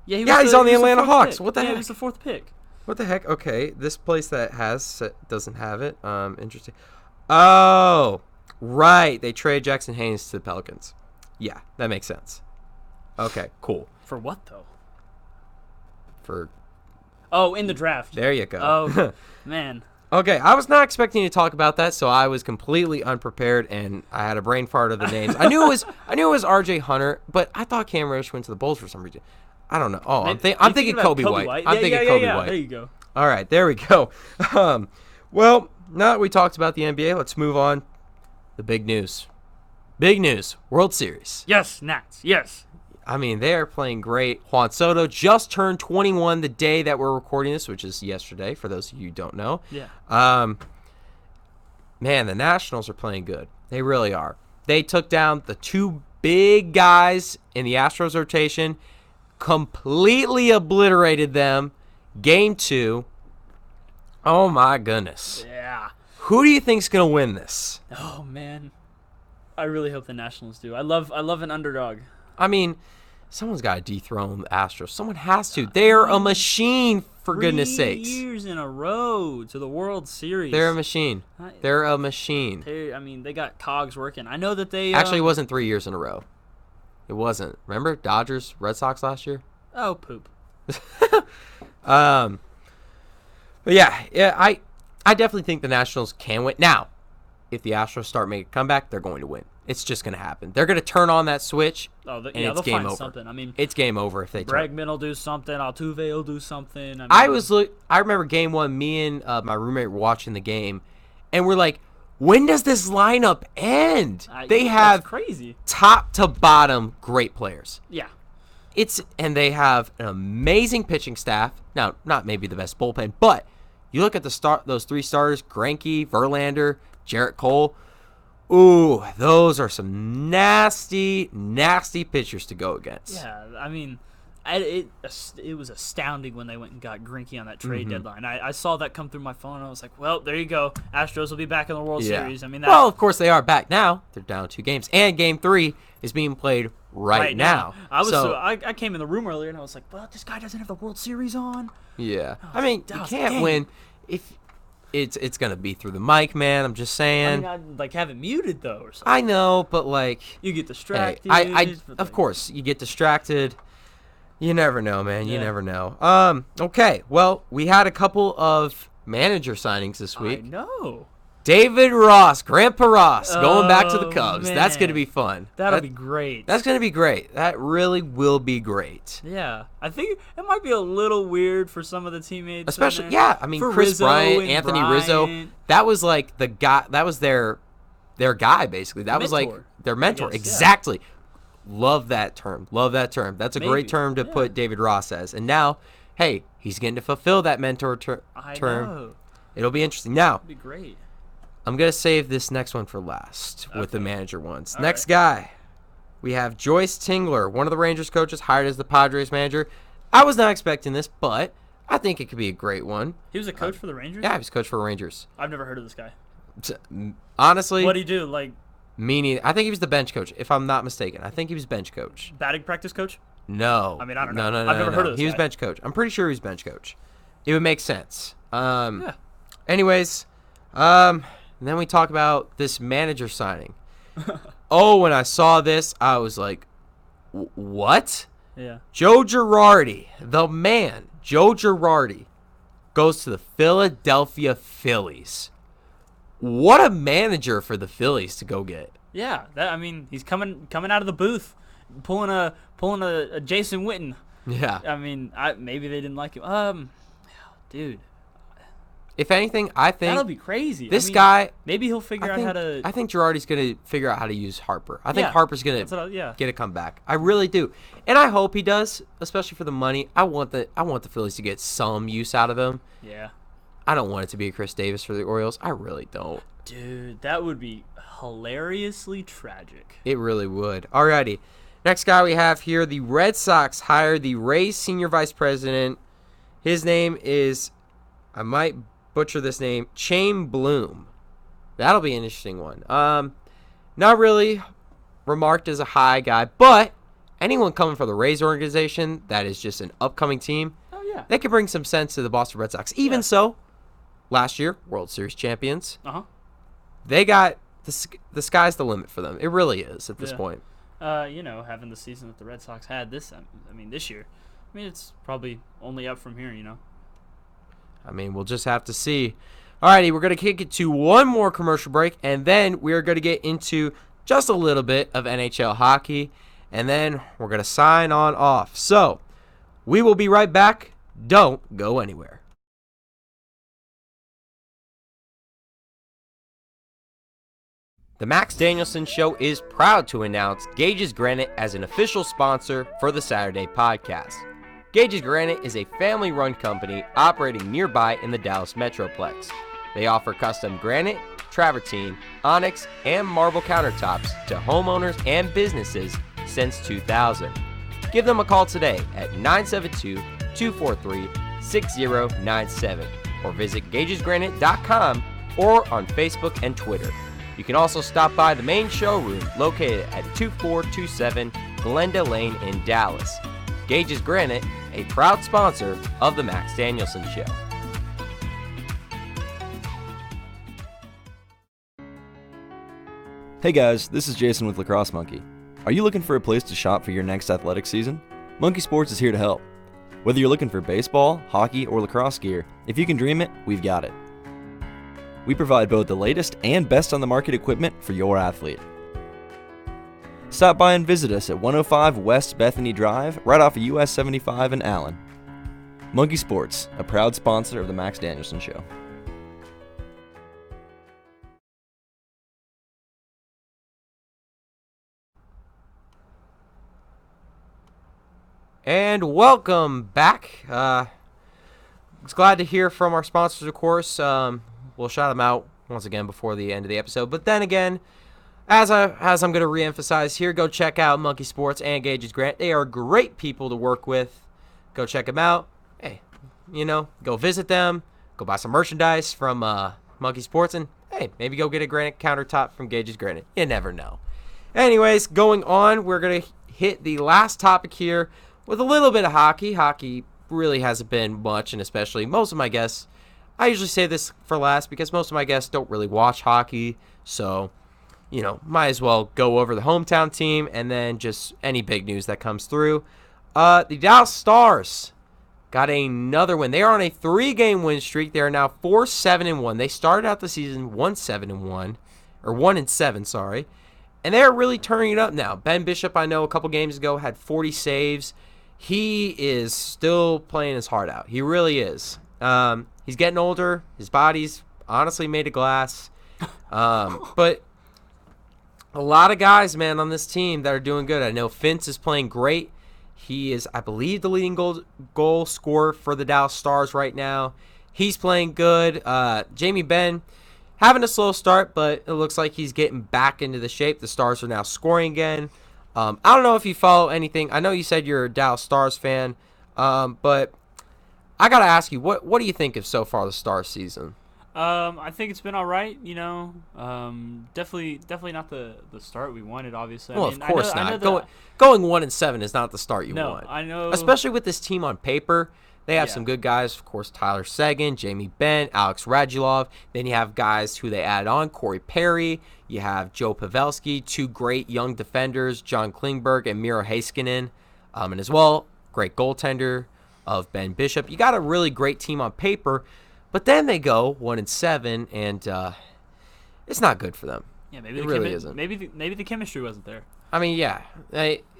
Yeah, he's on the Atlanta Hawks. Pick. What the heck? He was the 4th pick. What the heck? Okay, this place that doesn't have it. Interesting. Oh, right. They trade Jackson Haynes to the Pelicans. Yeah, that makes sense. Okay, cool. For what though? In the draft. There you go. Oh, man. Okay, I was not expecting to talk about that, so I was completely unprepared, and I had a brain fart of the names. I knew it was R.J. Hunter, but I thought Cam Reddish went to the Bulls for some reason. I don't know. Oh, I'm thinking Kobe White. I'm thinking Kobe White. There you go. All right, there we go. Well, now that we talked about the NBA, let's move on. The big news. Big news. World Series. Yes, Nats. Yes. I mean, they are playing great. Juan Soto just turned 21 the day that we're recording this, which is yesterday, for those of you who don't know. Yeah. Man, the Nationals are playing good. They really are. They took down the 2 big guys in the Astros rotation, completely obliterated them. Game 2. Oh, my goodness. Yeah. Who do you think's going to win this? Oh, man. I really hope the Nationals do. I love an underdog. I mean, someone's got to dethrone the Astros. Someone has to. They're a machine, for goodness sakes. 3 years in a row to the World Series. They're a machine. They're a machine. They got cogs working. I know that they... Actually, it wasn't 3 years in a row. It wasn't. Remember Dodgers, Red Sox last year? Oh, poop. But yeah, I definitely think the Nationals can win. Now, if the Astros start making a comeback, they're going to win. It's just going to happen. They're going to turn on that switch, and it's game over. Something. I mean, it's game over if they turn. Bregman will do something. Altuve will do something. I remember game 1. Me and my roommate were watching the game, and we're like, when does this lineup end? They have crazy top to bottom great players. Yeah. And they have an amazing pitching staff. Now, not maybe the best bullpen, but you look at those 3 starters, Greinke, Verlander, Jarrett Cole. Ooh, those are some nasty, nasty pitchers to go against. Yeah, I mean, it was astounding when they went and got Greinke on that trade deadline. I saw that come through my phone, and I was like, well, there you go. Astros will be back in the World Series. I mean, well, of course they are back now. They're down 2 games, and Game 3 is being played right now. I came in the room earlier, and I was like, well, this guy doesn't have the World Series on. Yeah. I mean, you can't win if... It's gonna be through the mic, man. I'm just saying. I mean, I'd have it muted though, or something. I know, but you get distracted. Hey, of course you get distracted. You never know, man. You never know. Okay. Well, we had a couple of manager signings this week. I know. David Ross, Grandpa Ross, going back to the Cubs. Man. That's going to be fun. That'll be great. That's going to be great. That really will be great. Yeah. I think it might be a little weird for some of the teammates. Especially, I mean, for Chris Bryant, Anthony Rizzo. That was like the guy, that was their their guy, basically. That was like their mentor. Exactly. Yeah. Love that term. That's a great term to put David Ross as. And now, hey, he's getting to fulfill that mentor term. Know. It'll be interesting. Now, it'll be great. I'm going to save this next one for last with the manager ones. Next guy, we have Joyce Tingler, one of the Rangers coaches, hired as the Padres manager. I was not expecting this, but I think it could be a great one. He was a coach for the Rangers? Yeah, he was a coach for the Rangers. I've never heard of this guy. Honestly. What did he do? Like, meaning, I think he was the bench coach, if I'm not mistaken. I think he was bench coach. Batting practice coach? No. I mean, I don't know. No. I've never heard of this He was guy. bench coach. I'm pretty sure he was bench coach. It would make sense. Anyways, and then we talk about this manager signing. When I saw this, I was like, what? Yeah. Joe Girardi, the man, Joe Girardi, goes to the Philadelphia Phillies. What a manager for the Phillies to go get. Yeah, he's coming out of the booth, pulling a Jason Witten. Yeah. I mean, maybe they didn't like him. Dude. If anything, I think that'll be crazy. This guy, maybe he'll figure out how to. I think Girardi's gonna figure out how to use Harper. I think Harper's gonna get a comeback. I really do, and I hope he does, especially for the money. I want the Phillies to get some use out of him. Yeah. I don't want it to be a Chris Davis for the Orioles. I really don't. Dude, that would be hilariously tragic. It really would. Alrighty, next guy we have here: the Red Sox hired the Rays senior vice president. His name is, I might butcher this name, Chaim Bloom. That'll be an interesting one. Not really remarked as a high guy, but anyone coming from the Rays organization that is just an upcoming team, they could bring some sense to the Boston Red Sox. Even so, last year, World Series champions, they got the sky's the limit for them. It really is at this point. Having the season that the Red Sox had this year, it's probably only up from here, We'll just have to see. Alrighty, we're going to kick it to one more commercial break, and then we're going to get into just a little bit of NHL hockey, and then we're going to sign on off. So, we will be right back. Don't go anywhere. The Max Danielsen Show is proud to announce Gage's Granite as an official sponsor for the Saturday podcast. Gage's Granite is a family-run company operating nearby in the Dallas Metroplex. They offer custom granite, travertine, onyx, and marble countertops to homeowners and businesses since 2000. Give them a call today at 972-243-6097 or visit gagesgranite.com or on Facebook and Twitter. You can also stop by the main showroom located at 2427 Glenda Lane in Dallas. Gage's Granite, a proud sponsor of the Max Danielsen Show. Hey guys, this is Jason with Lacrosse Monkey. Are you looking for a place to shop for your next athletic season? Monkey Sports is here to help. Whether you're looking for baseball, hockey, or lacrosse gear, if you can dream it, we've got it. We provide both the latest and best on the market equipment for your athlete. Stop by and visit us at 105 West Bethany Drive, right off of US 75 in Allen. Monkey Sports, a proud sponsor of the Max Danielsen Show. And welcome back. It's glad to hear from our sponsors, of course. We'll shout them out once again before the end of the episode. But then again, as I'm going to reemphasize here, go check out Monkey Sports and Gage's Grant. They are great people to work with. Go check them out. Hey, go visit them. Go buy some merchandise from Monkey Sports. And, hey, maybe go get a granite countertop from Gage's Granite. You never know. Anyways, going on, we're going to hit the last topic here with a little bit of hockey. Hockey really hasn't been much, and especially most of my guests. I usually say this for last because most of my guests don't really watch hockey. So, might as well go over the hometown team and then just any big news that comes through. The Dallas Stars got another win. They are on a 3-game win streak. They are now 4-7-1. They started out the season 1-7-1, or 1-7, sorry. And they're really turning it up now. Ben Bishop, I know a couple games ago, had 40 saves. He is still playing his heart out. He really is. He's getting older. His body's honestly made of glass. But A lot of guys, man, on this team that are doing good. I know Fintz is playing great. He is, I believe, the leading goal scorer for the Dallas Stars right now. He's playing good. Jamie Benn having a slow start, but it looks like he's getting back into the shape. The Stars are now scoring again. I don't know if you follow anything. I know you said you're a Dallas Stars fan, but I got to ask you, what do you think of so far the Stars season? I think it's been all right. Definitely not the start we wanted. Obviously, Well, of course not. Going 1-7 is not the start you want. I know, especially with this team on paper. They have some good guys, of course. Tyler Seguin, Jamie Benn, Alex Radulov. Then you have guys who they add on: Corey Perry. You have Joe Pavelski, two great young defenders, John Klingberg and Miro Heiskanen, and as well, great goaltender of Ben Bishop. You got a really great team on paper. But then they go 1-7, and it's not good for them. Yeah, maybe it really isn't. Maybe the chemistry wasn't there. I mean, yeah.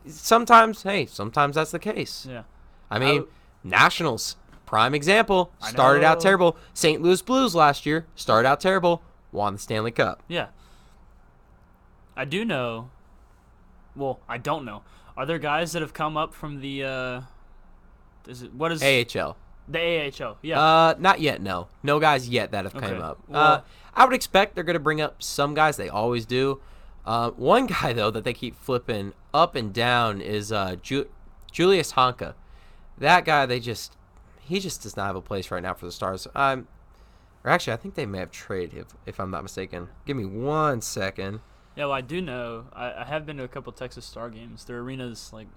Sometimes that's the case. Yeah. I mean, Nationals, prime example, started out terrible. St. Louis Blues last year started out terrible, won the Stanley Cup. Yeah. I do know. Well, I don't know. Are there guys that have come up from the? AHL? The AHL, yeah. Not yet, no. No guys yet that have come up. Well, I would expect they're going to bring up some guys. They always do. One guy, though, that they keep flipping up and down is Julius Honka. That guy, he just does not have a place right now for the Stars. Or actually, I think they may have traded him, if I'm not mistaken. Give me 1 second. Yeah, well, I do know. I have been to a couple Texas Star games. Their arena's like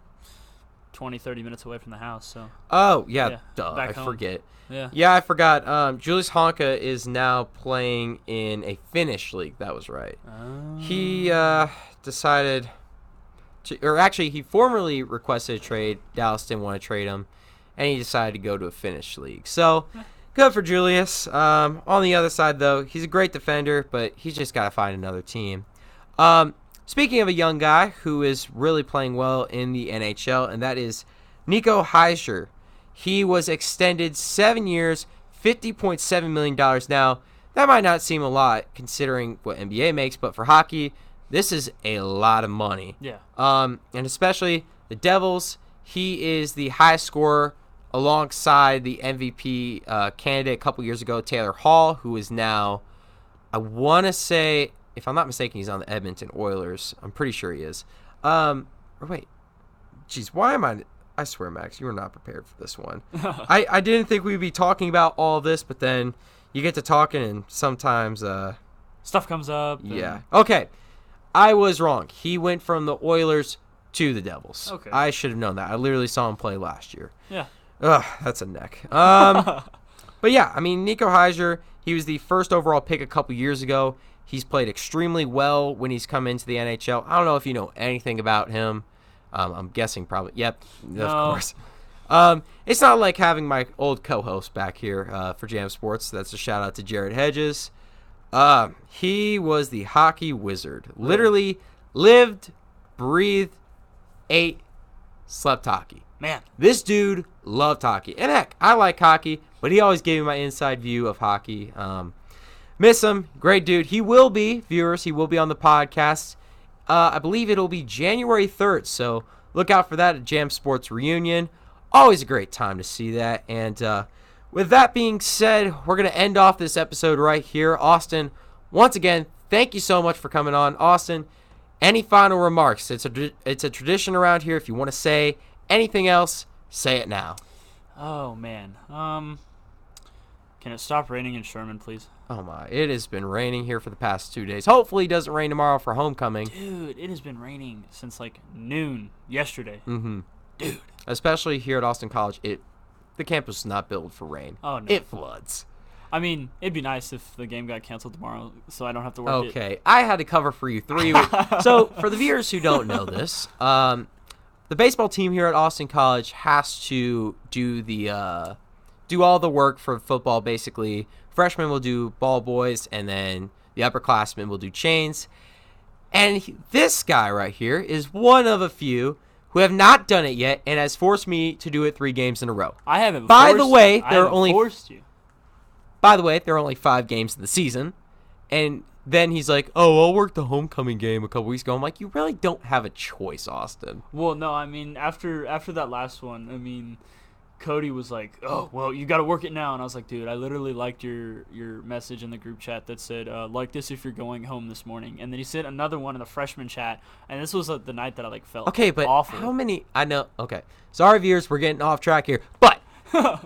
20, 30 minutes away from the house. So. Oh, yeah. Duh, I forget. Yeah, I forgot. Julius Honka is now playing in a Finnish league. That was right. Oh. He decided to, or actually, he formerly requested a trade. Dallas didn't want to trade him, and he decided to go to a Finnish league. So, good for Julius. On the other side, though, he's a great defender, but he's just got to find another team. Speaking of a young guy who is really playing well in the NHL, and that is Nico Hischier. He was extended 7 years, $50.7 million. Now, that might not seem a lot considering what NBA makes, but for hockey, this is a lot of money. Yeah. And especially the Devils, he is the highest scorer alongside the MVP candidate a couple years ago, Taylor Hall, who is now, I want to say, if I'm not mistaken, he's on the Edmonton Oilers. I'm pretty sure he is. Or wait. Jeez, why am I swear, Max, you were not prepared for this one. I didn't think we'd be talking about all of this, but then you get to talking and sometimes stuff comes up. Yeah. Okay. I was wrong. He went from the Oilers to the Devils. Okay. I should have known that. I literally saw him play last year. Yeah. Ugh, that's a neck. But yeah, I mean, Nico Hischier, he was the first overall pick a couple years ago. He's played extremely well when he's come into the NHL. I don't know if you know anything about him. I'm guessing probably. Yep, no. Of course. It's not like having my old co-host back here for Jam Sports. That's a shout out to Jared Hedges. He was the hockey wizard. Literally lived, breathed, ate, slept hockey. Man. This dude loved hockey. And heck, I like hockey, but he always gave me my inside view of hockey. Miss him. Great dude. He will be, viewers, he will be on the podcast. I believe it'll be January 3rd, so look out for that at Jam Sports Reunion. Always a great time to see that. And with that being said, we're going to end off this episode right here. Austin, once again, thank you so much for coming on. Austin, any final remarks? It's a tradition around here. If you want to say anything else, say it now. Oh, man. Can it stop raining in Sherman, please? Oh, my. It has been raining here for the past 2 days. Hopefully it doesn't rain tomorrow for homecoming. Dude, it has been raining since, like, noon yesterday. Mm-hmm. Dude. Especially here at Austin College, the campus is not built for rain. Oh, no. It floods. I mean, it'd be nice if the game got canceled tomorrow so I don't have to work Okay. I had to cover for you 3 weeks. So, for the viewers who don't know this, the baseball team here at Austin College has to do all the work for football, basically. Freshmen will do ball boys, and then the upperclassmen will do chains. And this guy right here is one of a few who have not done it yet and has forced me to do it 3 games in a row. I haven't By the way, there are only forced you. By the way, there are only 5 games in the season, and then he's like, oh, I'll work the homecoming game a couple weeks ago. I'm like, you really don't have a choice, Austin. Well, no, I mean, after that last one, I mean, Cody was like, oh, well, you got to work it now. And I was like, dude, I literally liked your message in the group chat that said, like this if you're going home this morning. And then he sent another one in the freshman chat. And this was the night that I, felt awful. How many – I know – okay. Sorry, viewers, we're getting off track here. But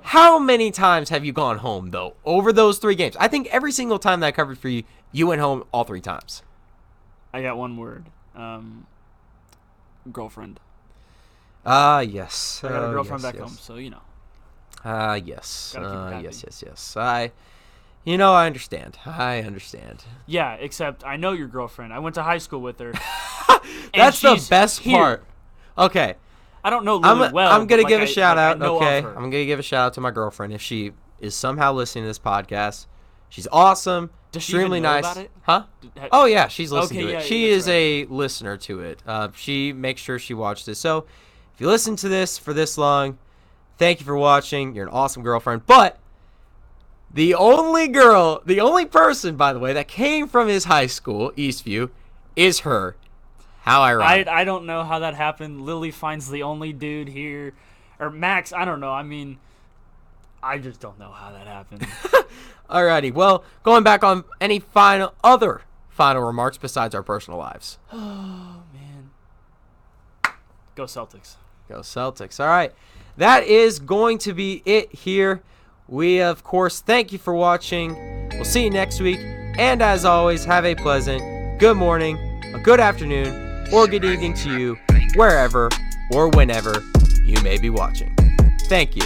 how many times have you gone home, though, over those 3 games? I think every single time that I covered for you, you went home all 3 times. I got one word. Girlfriend. Yes. I got a girlfriend back home, so you know. Yes. Yes. I understand. Yeah, except I know your girlfriend. I went to high school with her. That's the best part. Okay. I don't know Lily well. I'm gonna give a shout out. Okay. I'm gonna give a shout out to my girlfriend if she is somehow listening to this podcast. She's awesome. Does she extremely even know nice. about it? Huh? Oh yeah, she's listening to it. Yeah, she is a listener to it. She makes sure she watched this. So if you listen to this for this long, thank you for watching. You're an awesome girlfriend. But the only person, by the way, that came from his high school, Eastview, is her. How ironic. I don't know how that happened. Lily finds the only dude here. Or Max, I don't know. I mean, I just don't know how that happened. Alrighty. Well, going back on any other final remarks besides our personal lives. Oh, man. Go Celtics. Go Celtics. All right. That is going to be it here. We, of course, thank you for watching. We'll see you next week. And as always, have a pleasant good morning, a good afternoon, or good evening to you, wherever or whenever you may be watching. Thank you.